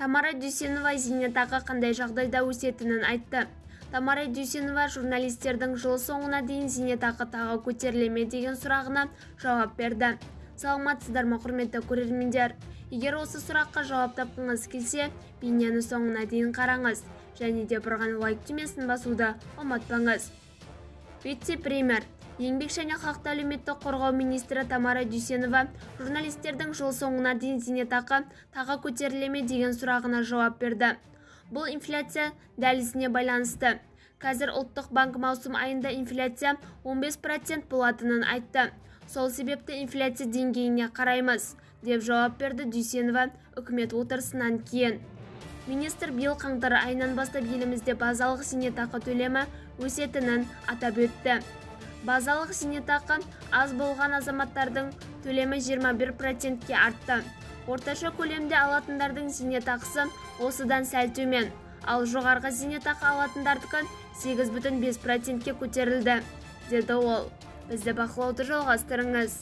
Тамара Дүйсенова зейнетақы қандай жағдайда өсетінін айтты. Тамара Дүйсенова журналистердің жыл соңына дейін зейнетақы тағы көтеріле ме деген сұрағына жауап берді. Саламатсыздар ма, құрметті көрермендер? Егер осы сұраққа жауап тапқыңыз келсе, бейнені соңына дейін қараңыз және де бір ғана лайк түймесін басуды ұмытпаңыз. Вице-премьер, еңбек және халықты әлеуметтік қорғау министрі Тамара Дүйсенова журналистердің жыл соңына дейін зейнетақы тағы көтеріле ме деген сұрағына жауап берді. Бұл инфляция дәлізіне байланысты. Қазір ұлттық банк маусым айында инфляция 15% болатынын айтты. Сол себепті инфляция деңгейіне қараймыз, деп жауап берді Дүйсенова үкімет отырысынан кейін. Министр биыл қаңтар айынан бастап елімізде базалық зейнетақы төлемі өсетінін атап өтті. Базалық зейнетақы аз болған азаматтардың төлемі 21%-ке артты. Орташа көлемде алатындардың зейнетақысы осыдан сәл төмен, ал жоғарғы зейнетақы алатындардікі 8,5%-ке көтерілді, деді ол. Бізді бақылауды жалғастырыңыз.